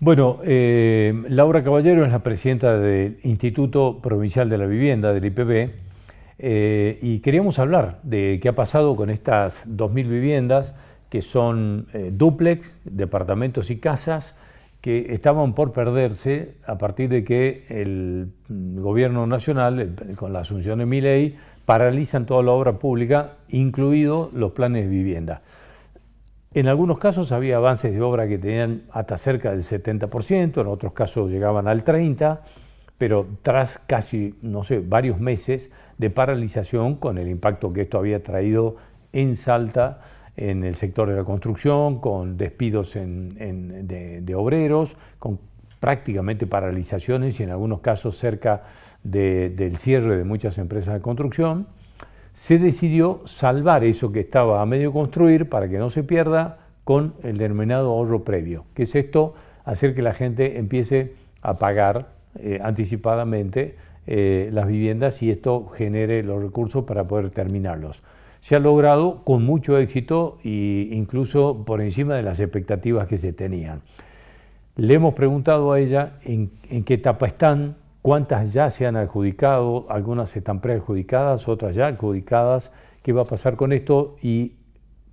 Bueno, Laura Caballero es la presidenta del Instituto Provincial de la Vivienda, del IPB, y queríamos hablar de qué ha pasado con estas 2.000 viviendas que son dúplex, departamentos y casas que estaban por perderse a partir de que el gobierno nacional, con la asunción de Milei, paralizan toda la obra pública, incluidos los planes de vivienda. En algunos casos había avances de obra que tenían hasta cerca del 70%, en otros casos llegaban al 30%, pero tras casi, no sé, varios meses de paralización con el impacto que esto había traído en Salta, en el sector de la construcción, con despidos de obreros, con prácticamente paralizaciones y en algunos casos cerca del cierre de muchas empresas de construcción, se decidió salvar eso que estaba a medio construir para que no se pierda con el denominado ahorro previo, que es esto, hacer que la gente empiece a pagar anticipadamente las viviendas y esto genere los recursos para poder terminarlos. Se ha logrado con mucho éxito e incluso por encima de las expectativas que se tenían. Le hemos preguntado a ella en qué etapa están, cuántas ya se han adjudicado, algunas están preadjudicadas, otras ya adjudicadas, qué va a pasar con esto, y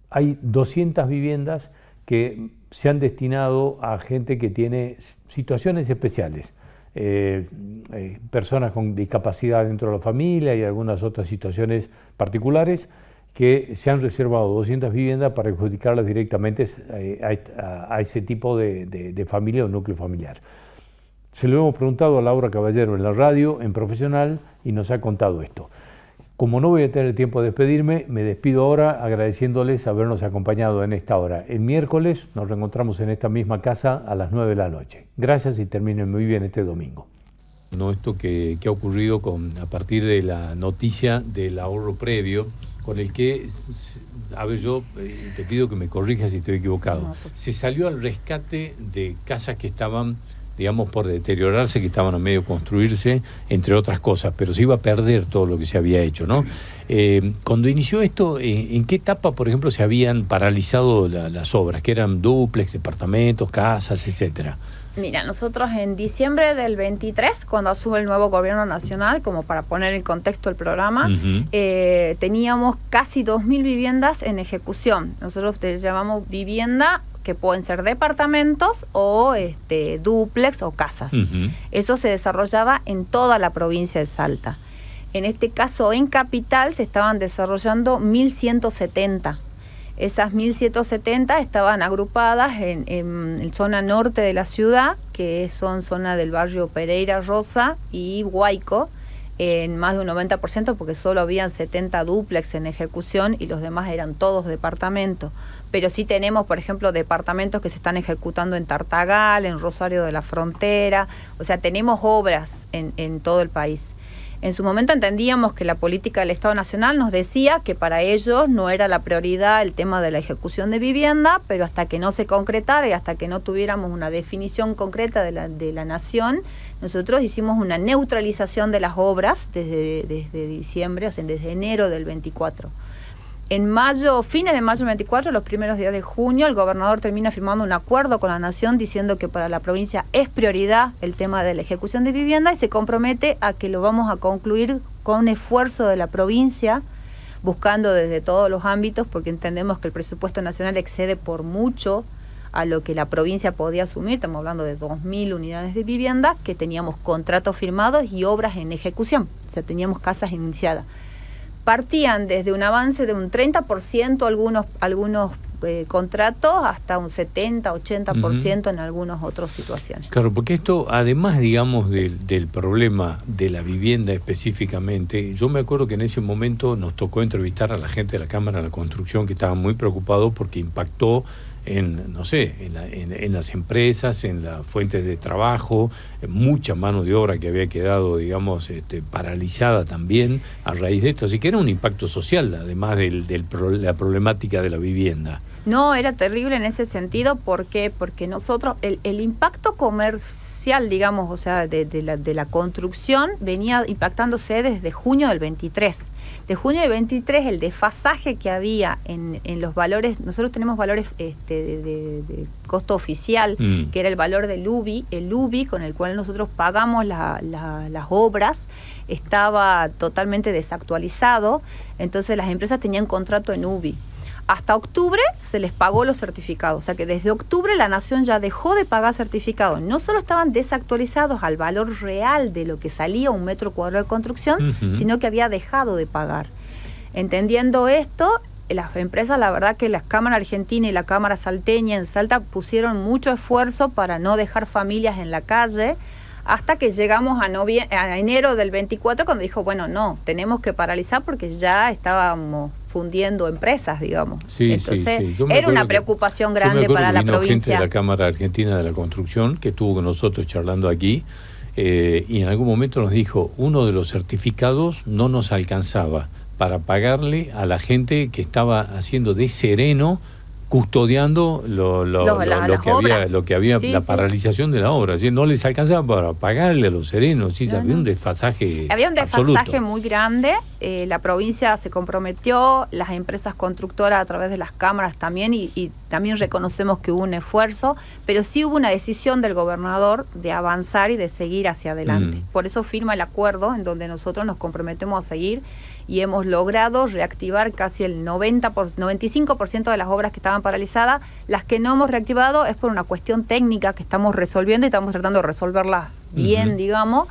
hay 200 viviendas que se han destinado a gente que tiene situaciones especiales, personas con discapacidad dentro de la familia y algunas otras situaciones particulares, que se han reservado 200 viviendas para adjudicarlas directamente a ese tipo de familia o núcleo familiar. Se lo hemos preguntado a Laura Caballero en la radio, en Profesional, y nos ha contado esto. Como no voy a tener tiempo de despedirme, me despido ahora agradeciéndoles habernos acompañado en esta hora. El miércoles nos reencontramos en esta misma casa a las 9 de la noche. Gracias y terminen muy bien este domingo. No, esto que ha ocurrido a partir de la noticia del ahorro previo, con el que, a ver, yo te pido que me corrijas si estoy equivocado, se salió al rescate de casas que estaban, digamos, por deteriorarse, que estaban a medio construirse, entre otras cosas, pero se iba a perder todo lo que se había hecho, ¿no? Cuando inició esto, ¿en qué etapa, por ejemplo, se habían paralizado las obras, que eran dúplex, departamentos, casas, etcétera? Mira, nosotros en diciembre del 23, cuando asume el nuevo gobierno nacional, como para poner en contexto el programa, teníamos casi 2.000 viviendas en ejecución. Nosotros le llamamos vivienda, que pueden ser departamentos o dúplex o casas. Eso se desarrollaba en toda la provincia de Salta. En este caso, en Capital, se estaban desarrollando 1.170. Esas 1.170 estaban agrupadas en zona norte de la ciudad, que son zona del barrio Pereira Rosa y Huayco, en más de un 90%, porque solo habían 70 dúplex en ejecución y los demás eran todos departamentos. Pero sí tenemos, por ejemplo, departamentos que se están ejecutando en Tartagal, en Rosario de la Frontera, o sea, tenemos obras en todo el país. En su momento entendíamos que la política del Estado Nacional nos decía que para ellos no era la prioridad el tema de la ejecución de vivienda, pero hasta que no se concretara y hasta que no tuviéramos una definición concreta de la Nación, nosotros hicimos una neutralización de las obras desde diciembre, o sea, desde enero del 24. En mayo, fines de mayo 24, los primeros días de junio, el gobernador termina firmando un acuerdo con la Nación diciendo que para la provincia es prioridad el tema de la ejecución de vivienda y se compromete a que lo vamos a concluir con un esfuerzo de la provincia, buscando desde todos los ámbitos, porque entendemos que el presupuesto nacional excede por mucho a lo que la provincia podía asumir. Estamos hablando de 2.000 unidades de vivienda, que teníamos contratos firmados y obras en ejecución, o sea, teníamos casas iniciadas. Partían desde un avance de un 30% algunos contratos hasta un 70-80% en algunas otras situaciones. Claro, porque esto, además, digamos, del problema de la vivienda específicamente, yo me acuerdo que en ese momento nos tocó entrevistar a la gente de la Cámara de la Construcción que estaban muy preocupados porque impactó en las empresas, en las fuentes de trabajo, mucha mano de obra que había quedado, digamos, paralizada también a raíz de esto. Así que era un impacto social, además de la problemática de la vivienda. No, era terrible en ese sentido. ¿Por qué? Porque nosotros, el impacto comercial, digamos, o sea, de la construcción venía impactándose desde junio del 23. De junio del 23, el desfasaje que había en los valores, nosotros tenemos valores de costo oficial, que era el valor del UBI, el UBI con el cual nosotros pagamos las obras, estaba totalmente desactualizado, entonces las empresas tenían contrato en UBI. Hasta octubre se les pagó los certificados, o sea que desde octubre la Nación ya dejó de pagar certificados. No solo estaban desactualizados al valor real de lo que salía un metro cuadrado de construcción, sino que había dejado de pagar. Entendiendo esto, las empresas, la verdad que la Cámara Argentina y la Cámara Salteña en Salta pusieron mucho esfuerzo para no dejar familias en la calle, hasta que llegamos a enero del 24, cuando dijo, bueno, no, tenemos que paralizar porque ya estábamos fundiendo empresas, digamos. Sí, entonces, sí. era una preocupación grande para la provincia. Gente de la Cámara Argentina de la Construcción que estuvo con nosotros charlando aquí, y en algún momento nos dijo, uno de los certificados no nos alcanzaba para pagarle a la gente que estaba haciendo de sereno, custodiando lo que había, sí, la paralización de la obra. Es decir, no les alcanzaba para pagarle a los serenos. ¿Sí? Había un desfasaje. Había un desfasaje absoluto. Muy grande. La provincia se comprometió, las empresas constructoras a través de las cámaras también, y también reconocemos que hubo un esfuerzo, pero sí hubo una decisión del gobernador de avanzar y de seguir hacia adelante. Por eso firma el acuerdo en donde nosotros nos comprometemos a seguir, y hemos logrado reactivar casi el 95% de las obras que estaban paralizadas. Las que no hemos reactivado es por una cuestión técnica que estamos resolviendo y estamos tratando de resolverlas bien, digamos,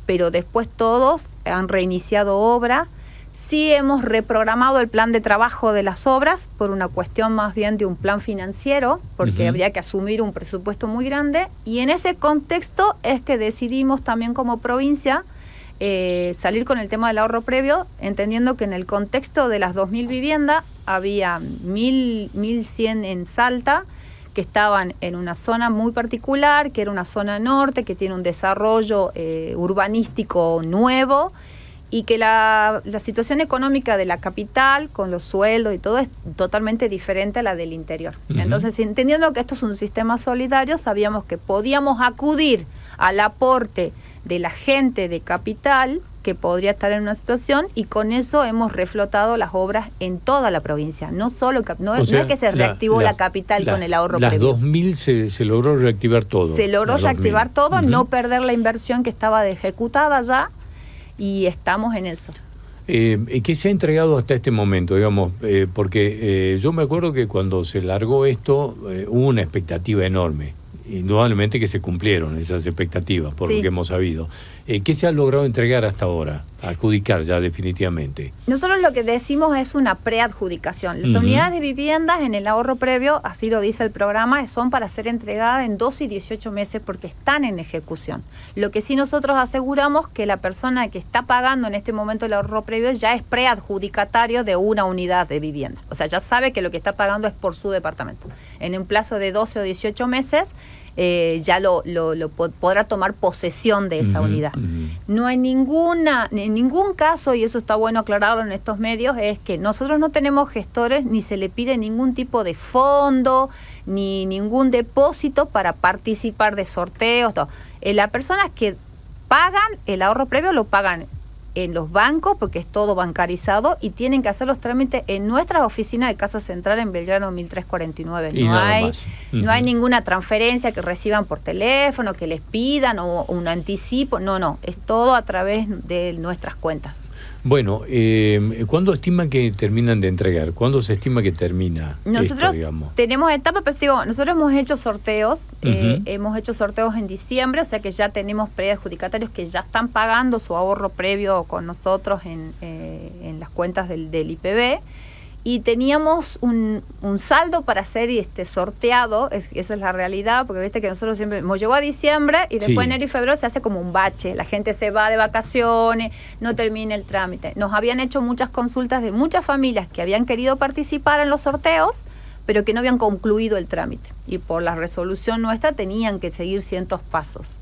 pero después todos han reiniciado obra. Sí hemos reprogramado el plan de trabajo de las obras por una cuestión más bien de un plan financiero, porque habría que asumir un presupuesto muy grande, y en ese contexto es que decidimos también como provincia salir con el tema del ahorro previo, entendiendo que en el contexto de las 2.000 viviendas había 1.100 en Salta, que estaban en una zona muy particular, que era una zona norte, que tiene un desarrollo urbanístico nuevo, y que la situación económica de la capital, con los sueldos y todo, es totalmente diferente a la del interior. Entonces, entendiendo que esto es un sistema solidario, sabíamos que podíamos acudir al aporte de la gente de capital que podría estar en una situación, y con eso hemos reflotado las obras en toda la provincia. No solo no es que se reactivó la capital con el ahorro previo. Las 2.000 se logró reactivar todo. Se logró reactivar todo, no perder la inversión que estaba ejecutada ya, y estamos en eso. ¿Qué se ha entregado hasta este momento, digamos? Porque yo me acuerdo que cuando se largó esto hubo una expectativa enorme. Indudablemente que se cumplieron esas expectativas, por lo que hemos sabido. ¿Qué se ha logrado entregar hasta ahora? Adjudicar ya definitivamente. Nosotros lo que decimos es una preadjudicación. Las unidades de viviendas en el ahorro previo, así lo dice el programa, son para ser entregadas en 12 y 18 meses porque están en ejecución. Lo que sí nosotros aseguramos que la persona que está pagando en este momento el ahorro previo ya es preadjudicatario de una unidad de vivienda. O sea, ya sabe que lo que está pagando es por su departamento. En un plazo de 12 o 18 meses ya podrá tomar posesión de esa unidad. No hay ningún caso, y eso está bueno aclararlo en estos medios, es que nosotros no tenemos gestores, ni se le pide ningún tipo de fondo, ni ningún depósito para participar de sorteos. Las personas que pagan el ahorro previo lo pagan en los bancos, porque es todo bancarizado, y tienen que hacer los trámites en nuestras oficinas de Casa Central en Belgrano 1349. No hay ninguna transferencia que reciban por teléfono, que les pidan, o un anticipo. No, es todo a través de nuestras cuentas. Bueno, ¿cuándo estiman que terminan de entregar? ¿Cuándo se estima que termina nosotros esto, digamos? Tenemos etapas, pero digo, nosotros hemos hecho sorteos, hemos hecho sorteos en diciembre, o sea que ya tenemos preadjudicatarios que ya están pagando su ahorro previo con nosotros en las cuentas del IPB, y teníamos un saldo para hacer sorteado. Esa es la realidad, porque viste que nosotros siempre llegó a diciembre y después enero y febrero se hace como un bache, la gente se va de vacaciones, no termina el trámite. Nos habían hecho muchas consultas de muchas familias que habían querido participar en los sorteos, pero que no habían concluido el trámite, y por la resolución nuestra tenían que seguir ciertos pasos.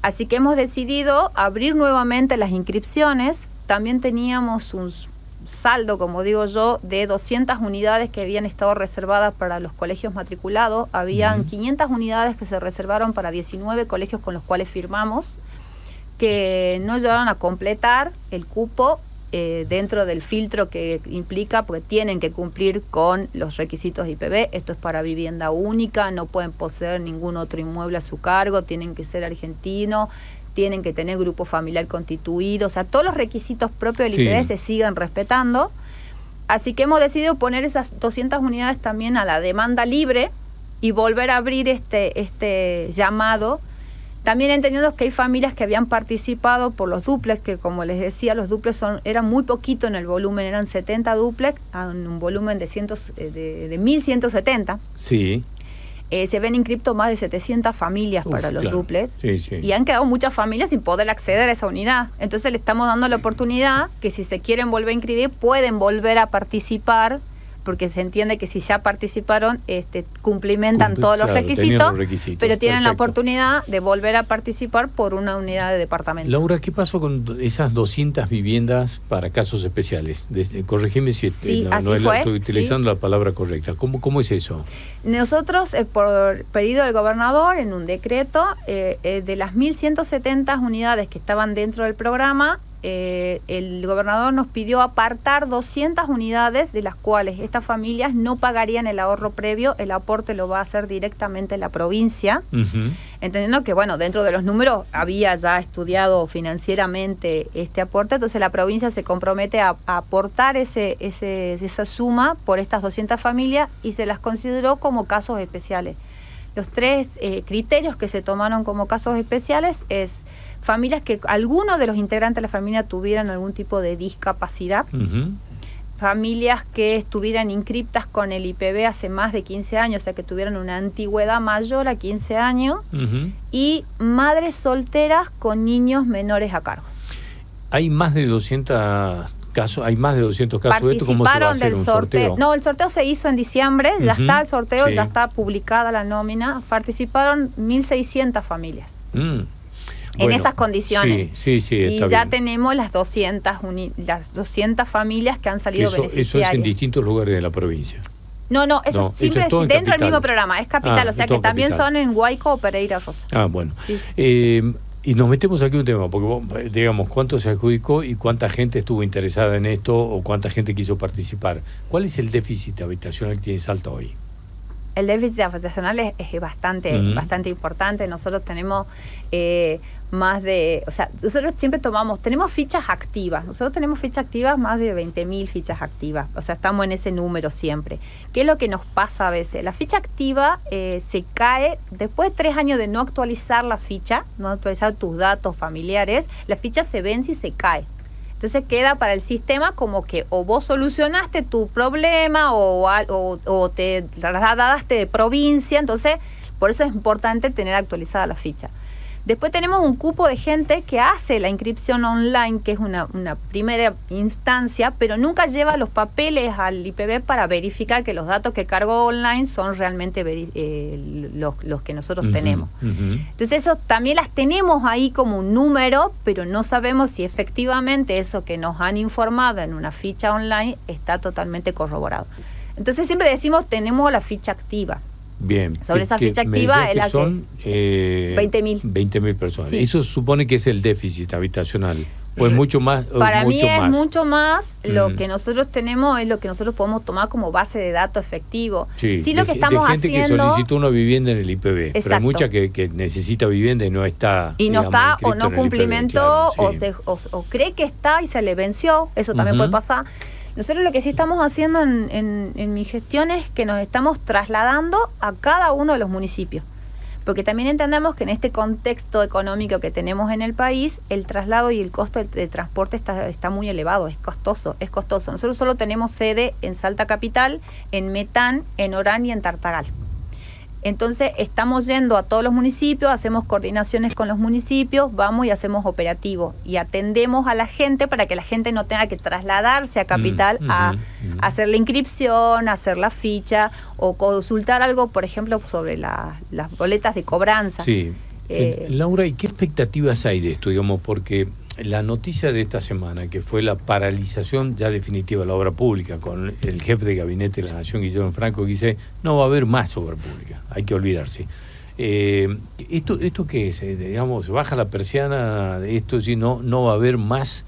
Así que hemos decidido abrir nuevamente las inscripciones. También teníamos saldo, como digo yo, de 200 unidades que habían estado reservadas para los colegios matriculados. Habían 500 unidades que se reservaron para 19 colegios con los cuales firmamos, que no llegaron a completar el cupo dentro del filtro que implica, porque tienen que cumplir con los requisitos de IPB. Esto es para vivienda única, no pueden poseer ningún otro inmueble a su cargo, tienen que ser argentinos, tienen que tener grupo familiar constituido, o sea, todos los requisitos propios del IPB se siguen respetando. Así que hemos decidido poner esas 200 unidades también a la demanda libre y volver a abrir este llamado. También entendiendo que hay familias que habían participado por los dúplex, que como les decía, los dúplex eran muy poquito en el volumen, eran 70 dúplex, a un volumen de 1.170. Sí. Se ven inscriptos más de 700 familias para los dúplex, y han quedado muchas familias sin poder acceder a esa unidad. Entonces le estamos dando la oportunidad que si se quieren volver a inscribir, pueden volver a participar, porque se entiende que si ya participaron, cumplimentan todos los requisitos, pero tienen la oportunidad de volver a participar por una unidad de departamento. Laura, ¿qué pasó con esas 200 viviendas para casos especiales? Corregime si estoy utilizando la palabra correcta. ¿Cómo es eso? Nosotros, por pedido del gobernador, en un decreto, de las 1.170 unidades que estaban dentro del programa, el gobernador nos pidió apartar 200 unidades, de las cuales estas familias no pagarían el ahorro previo, el aporte lo va a hacer directamente la provincia, entendiendo que, bueno, dentro de los números había ya estudiado financieramente este aporte, entonces la provincia se compromete a aportar esa suma por estas 200 familias y se las consideró como casos especiales. Los tres criterios que se tomaron como casos especiales es familias que alguno de los integrantes de la familia tuvieran algún tipo de discapacidad, familias que estuvieran inscriptas con el IPB hace más de 15 años, o sea que tuvieran una antigüedad mayor a 15 años, y madres solteras con niños menores a cargo. Hay más de 200 casos, de esto. ¿Cómo se va a hacer un sorteo? No, el sorteo se hizo en diciembre, ya está el sorteo, ya está publicada la nómina, participaron 1.600 familias. En esas condiciones. Sí, y ya bien. tenemos las 200 familias que han salido beneficiarias. Eso es en distintos lugares de la provincia. No, eso siempre es dentro del mismo programa, es capital, o sea que también son en Guayco o Pereira Rosa. Bueno. Y nos metemos aquí un tema, porque digamos, ¿cuánto se adjudicó y cuánta gente estuvo interesada en esto o cuánta gente quiso participar? ¿Cuál es el déficit habitacional que tiene Salta hoy? El déficit habitacional es bastante importante. Nosotros tenemos nosotros siempre tenemos fichas activas. Nosotros tenemos fichas activas, más de 20.000 fichas activas. O sea, estamos en ese número siempre. ¿Qué es lo que nos pasa a veces? La ficha activa se cae después de 3 años de no actualizar la ficha, no actualizar tus datos familiares, la ficha se vence y se cae. Entonces queda para el sistema como que o vos solucionaste tu problema o te trasladaste de provincia. Entonces, por eso es importante tener actualizada la ficha. Después tenemos un cupo de gente que hace la inscripción online, que es una primera instancia, pero nunca lleva los papeles al IPB para verificar que los datos que cargó online son realmente los que nosotros tenemos. Entonces eso también las tenemos ahí como un número, pero no sabemos si efectivamente eso que nos han informado en una ficha online está totalmente corroborado. Entonces siempre decimos, tenemos la ficha activa. Bien. Sobre esa ficha activa es la son 20.000 personas. Sí. Eso supone que es el déficit habitacional. ¿O es mucho más? Para mí es mucho más. Lo que nosotros tenemos es lo que nosotros podemos tomar como base de dato efectivo. Sí, lo que estamos gente haciendo, que solicitó una vivienda en el IPB. Exacto. Pero hay mucha que necesita vivienda y no está. Y no está, o no cumplimentó, claro, o cree que está y se le venció. Eso también puede pasar. Nosotros lo que sí estamos haciendo en mi gestión es que nos estamos trasladando a cada uno de los municipios. Porque también entendemos que en este contexto económico que tenemos en el país, el traslado y el costo de transporte está muy elevado, es costoso. Nosotros solo tenemos sede en Salta Capital, en Metán, en Orán y en Tartagal. Entonces estamos yendo a todos los municipios, hacemos coordinaciones con los municipios, vamos y hacemos operativos y atendemos a la gente para que la gente no tenga que trasladarse a Capital a hacer la inscripción, a hacer la ficha o consultar algo, por ejemplo, sobre las boletas de cobranza. Sí. Laura, ¿y qué expectativas hay de esto? Digamos, porque la noticia de esta semana, que fue la paralización ya definitiva de la obra pública, con el jefe de gabinete de la Nación, Guillermo Franco, que dice, no va a haber más obra pública, hay que olvidarse. ¿Esto qué es? Digamos, baja la persiana de esto, si no va a haber más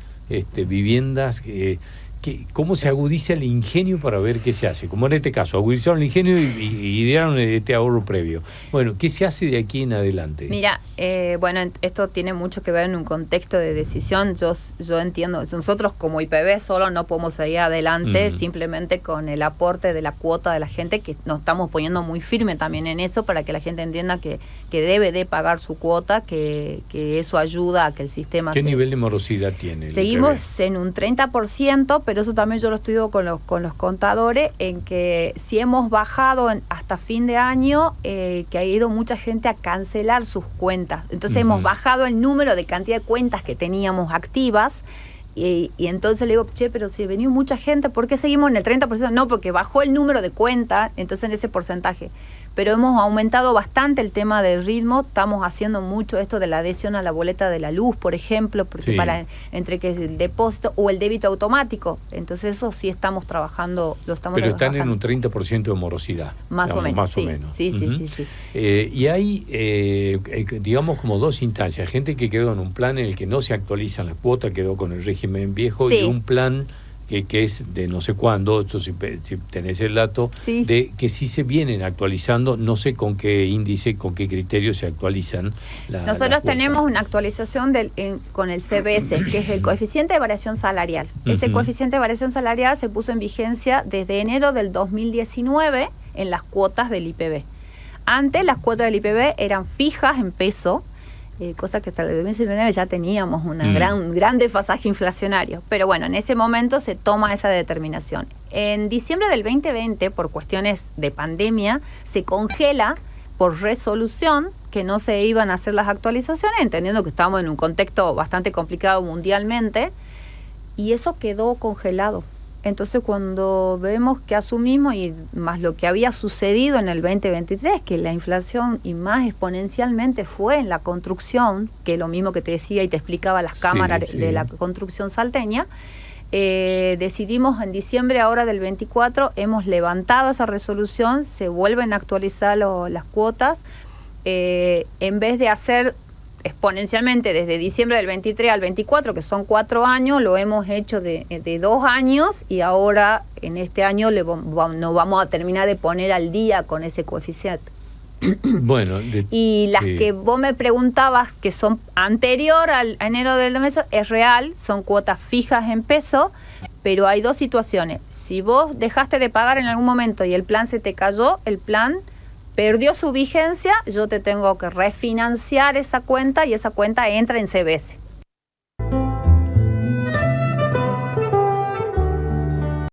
viviendas. ¿Cómo se agudiza el ingenio para ver qué se hace? Como en este caso, agudizaron el ingenio y dieron este ahorro previo. Bueno, ¿qué se hace de aquí en adelante? Mira, bueno, esto tiene mucho que ver en un contexto de decisión. Yo entiendo, nosotros como IPB solo no podemos seguir adelante simplemente con el aporte de la cuota de la gente, que nos estamos poniendo muy firme también en eso para que la gente entienda que debe de pagar su cuota, que eso ayuda a que el sistema... ¿Qué nivel de morosidad tiene? Seguimos en un 30%, pero eso también yo lo estudio con los contadores, en que si hemos bajado hasta fin de año, que ha ido mucha gente a cancelar sus cuentas. Entonces hemos bajado el número de cantidad de cuentas que teníamos activas, y entonces le digo, che, pero si ha venido mucha gente, ¿por qué seguimos en el 30%? No, porque bajó el número de cuentas, entonces en ese porcentaje. Pero hemos aumentado bastante el tema del ritmo, estamos haciendo mucho esto de la adhesión a la boleta de la luz, por ejemplo, porque entre que es el depósito o el débito automático, entonces eso sí estamos trabajando, lo estamos Pero trabajando. Están en un 30% de morosidad. Más o menos. Sí. Y hay, digamos, como dos instancias, gente que quedó en un plan en el que no se actualizan las cuotas, quedó con el régimen viejo, y un plan que es de no sé cuándo, esto si tenés el dato, de que sí se vienen actualizando, no sé con qué índice, con qué criterio se actualizan. Nosotros tenemos una actualización con el CBS, que es el coeficiente de variación salarial. Ese coeficiente de variación salarial se puso en vigencia desde enero del 2019 en las cuotas del IPB. Antes las cuotas del IPB eran fijas en peso, cosa que hasta el 2019 ya teníamos un gran desfasaje inflacionario. Pero bueno, en ese momento se toma esa determinación. En diciembre del 2020, por cuestiones de pandemia, se congela por resolución que no se iban a hacer las actualizaciones, entendiendo que estábamos en un contexto bastante complicado mundialmente, y eso quedó congelado. Entonces cuando vemos que asumimos, y más lo que había sucedido en el 2023, que la inflación y más exponencialmente fue en la construcción, que es lo mismo que te decía y te explicaba las cámaras de la construcción salteña, decidimos en diciembre ahora del 24, hemos levantado esa resolución, se vuelven a actualizar las cuotas, en vez de hacer exponencialmente desde diciembre del 23 al 24, que son 4 años, lo hemos hecho de 2 años, y ahora en este año nos vamos a terminar de poner al día con ese coeficiente. Bueno, y las que vos me preguntabas, que son anterior a enero del mes, es real, son cuotas fijas en peso, pero hay dos situaciones. Si vos dejaste de pagar en algún momento y el plan se te cayó, el plan perdió su vigencia, yo te tengo que refinanciar esa cuenta y esa cuenta entra en CBS.